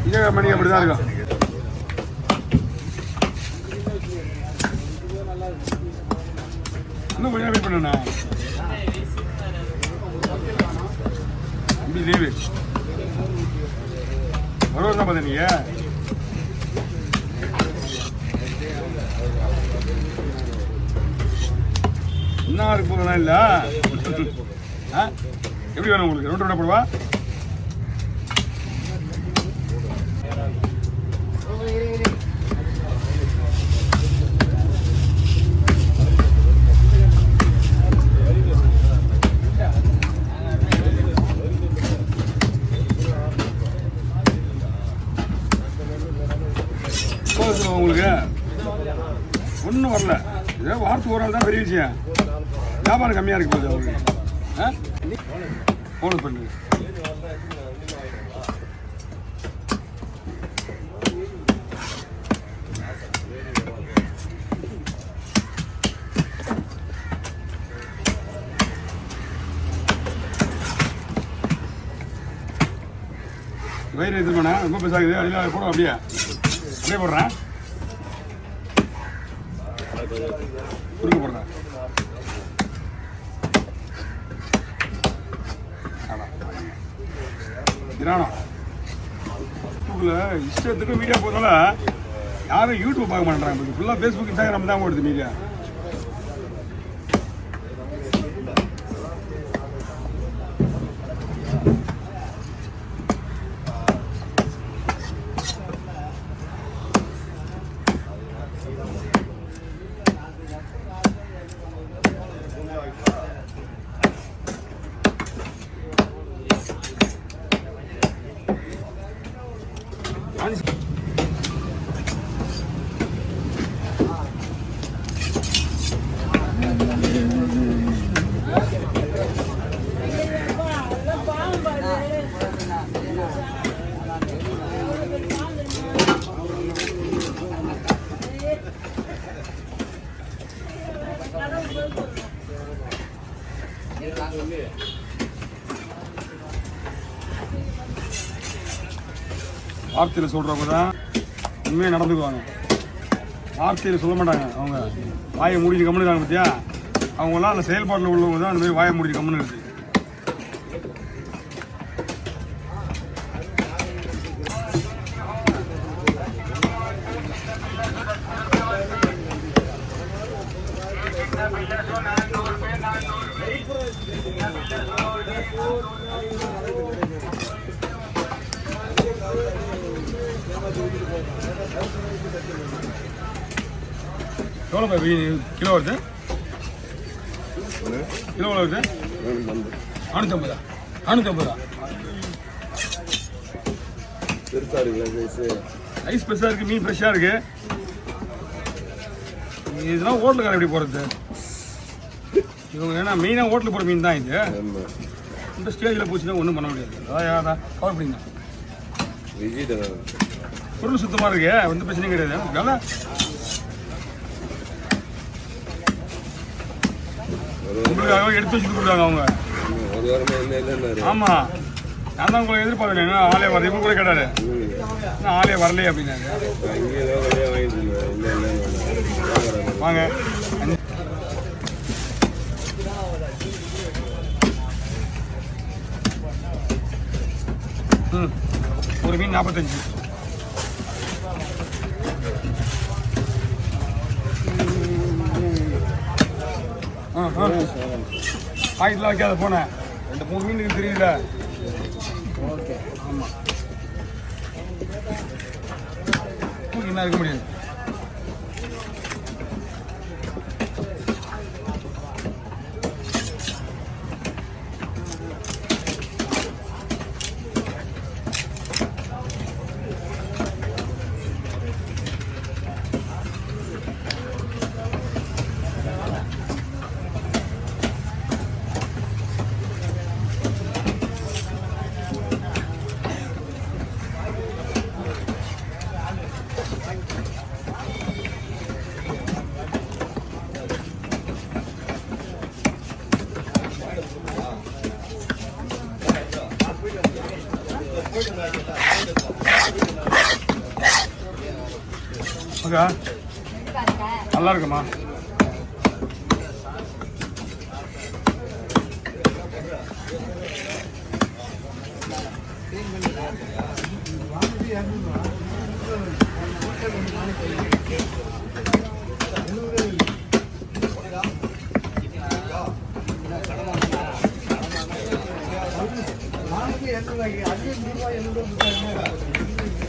இதே மணி அப்படி தான் இருக்கும். இன்னும் கொஞ்சம் வெயிட் பண்ணண்ணா. தம்பி லீவு வருவது தான் பார்த்தீங்க. என்ன இருக்கு போதும் இல்லை. எப்படி வேணும் உங்களுக்கு? ரெண்டு விட போடுவா. உங்களுக்கு ஒன்றும் வரல. இதே வாரத்துக்கு ஒரு நாள் தான் பெரிய விஷயம். வியாபாரம் கம்மியாக இருக்கு போகுது அவங்களுக்கு. ஃபோன் பண்ணு. வயிறு இது பண்ண ரொம்ப பெருசாகுது. அதில் போடும். அப்படியே அப்படியே போடுறேன். குறுக்க போடுறேன். கிரானம் இஷ்டத்துக்கு மீடியா போகிறதால யாரும் யூடியூப் பார்க்க மாட்டேறாங்க. ஃபுல்லாக ஃபேஸ்புக் இன்ஸ்டாகிராம் தான் ஓடுது மீடியா. வார்த்தையில் சொல்கிறவங்க தான் உண்மையாக நடந்துக்குவாங்க. வார்த்தையில் சொல்ல மாட்டாங்க. அவங்க வாயை மூடிட்டு கம்முன்னு இருக்காங்க பார்த்தியா. அவங்களாம் அந்த செயல்பாட்டில் உள்ளவங்க தான் அந்த மாதிரி வாயை மூடிட்டு கம்முன்னு இருக்குது. எவ்வளோ கிலோ வருது? கிலோ எவ்வளோ வருது? 450. 450. பெருசாக இருக்குல்ல ஐஸ் பெருசாக இருக்குது. மீன் ஃப்ரெஷ்ஷாக இருக்குது. இதெல்லாம் ஹோட்டலுக்கார எப்படி போகிறது? இவங்க ஏன்னா மெயினாக ஹோட்டலுக்கு போகிற மீன் தான் இது. இந்த ஸ்டேஜில் போச்சுன்னா ஒன்றும் பண்ண முடியாது. அதான் கவர் பண்ணிங்க. பொருள் சுத்தமாக இருக்கு. எந்த பிரச்சனையும் கிடையாது. நல்லா உங்களுக்காக எடுத்து வச்சுட்டு கொடுக்குறாங்க அவங்க. ஆமாம், நான் தான் உங்களை எதிர்பார்த்தேன். ஆளே வரல. இவங்க கூட கேட்டாரு ஆளே வரலையே அப்படின்னாரு. வாங்க. ஒரு மீன் 45. ஆயிரத்தில் வைக்காத போனேன். 2-3 மீனுக்கு தெரியல. ஓகே. ஆமாம், என்ன இருக்க முடியாது. ஓகே நல்லா இருக்குமா?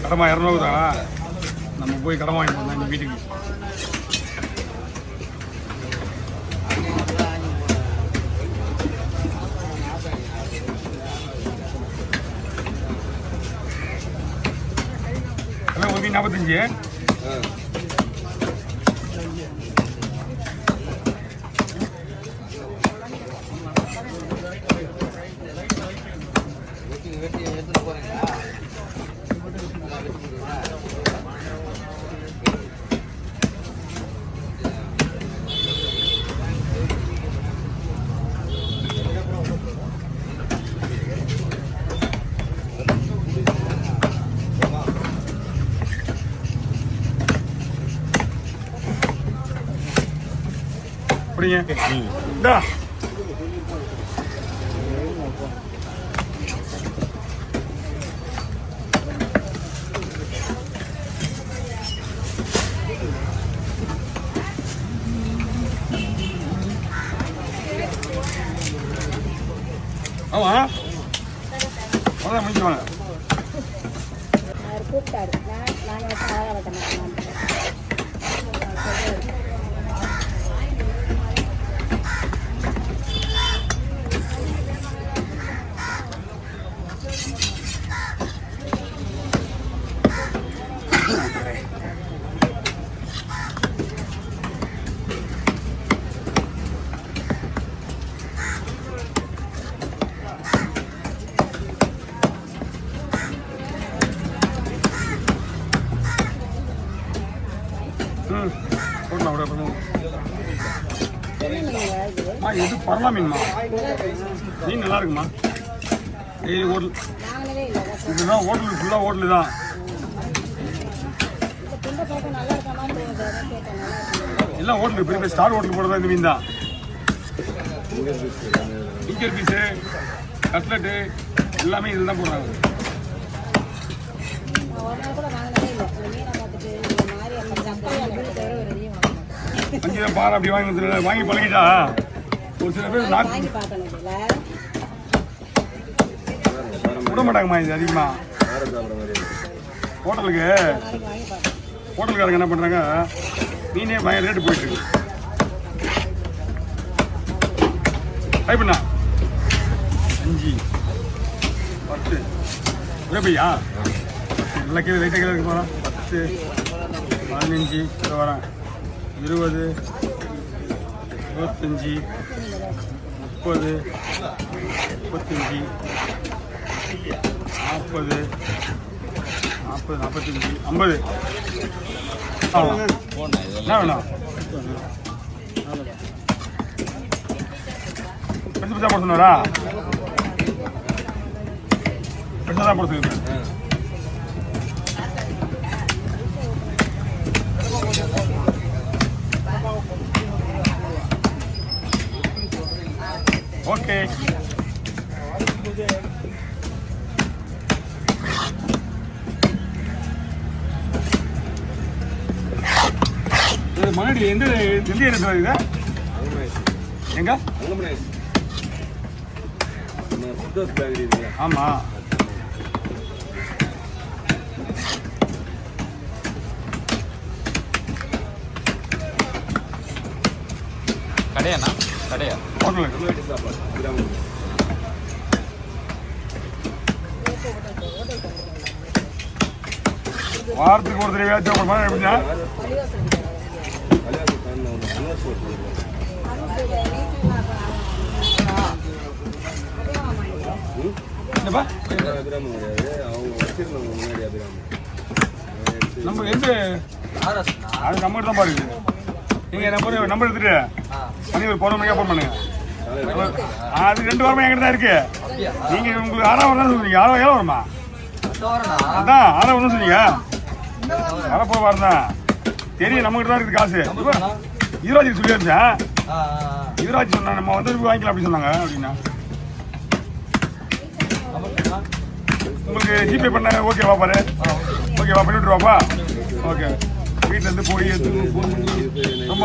கடமா 200 தானா? நம்ம போய் கடன் வாங்கிட்டு வந்தோம் இந்த வீட்டுக்கு. எல்லாம் 145. அப்படிங்க இந்தா ஆமா அதான் முடிச்சுவாங்க. கூப்பிட்டாரு நான் போடலாம் விட இது பரலா மீன்மா. மீன் நல்லா இருக்குமா? டெய்லி ஹோட்டல் இதுதான் ஹோட்டல் ஃபுல்லாக ஹோட்டலு தான். எல்லாம் ஹோட்டலு பெரிய பெரிய ஸ்டார் ஹோட்டல் போடுறதா இந்த மீன் தான். ஃபிங்கர் பீஸு கட்லெட்டு எல்லாமே இதில் தான் போடுறாங்க. அங்கே தான் பாரு அப்படி வாங்கி பழகிட்டா. ஒரு சில பேர் விட மாட்டாங்கம்மா இது அதிகமாக. ஹோட்டலுக்காரங்க என்ன பண்ணுறாங்க, மீனே பயங்கர ரேட்டு போயிட்டு இருக்கு. டைப் பண்ணா 5 10 ஒரே பையா நல்லா கீழே லைட்டாக கீழே இருக்கு. போகிறேன் 10 15 வரேன் 20 25 30 35 40 40 45 50. என்ன வேணும்? பெருசு பெருசாக போட சொன்னாரா? பெருசாக தான் போட சொல்லியிருக்கேன். ஓகே இது மணடி எந்த இடத்துல இது? எங்க? ஆமா கடையாண்ணா? கடையா? வாரத்துக்கு ஒரு தடவை எப்படின்னா நம்ம எந்த அது நம்பர் தான் பாருங்க. நீங்க நம்பர் எடுத்துட்டு நீங்க ஒரு 4 மணிக்கா ஃபோன் பண்ணுங்க. அது 2 வாரமா என்கிட்ட தான் இருக்கு. நீங்க உங்களுக்கு 6 வாரம் தான் சொல்றீங்க. 6 7 வருமா? அதான் 6 வருஷம் சொன்னீங்க. வரப்போ வாரம் தான் தெரியும் நம்மகிட்ட தான் இருக்குது காசு. யுவராஜ் சொல்லியிருந்தேன். யுவராஜ் சொன்னா நம்ம வந்து வாங்கிக்கலாம் அப்படின்னு சொன்னாங்க. அப்படின்னா உங்களுக்கு ஜிபே பண்ண ஓகேவா பாரு? ஓகேவா, பண்ணி விட்டுருவாப்பா. ஓகே, வீட்டிலேருந்து போய் ரொம்ப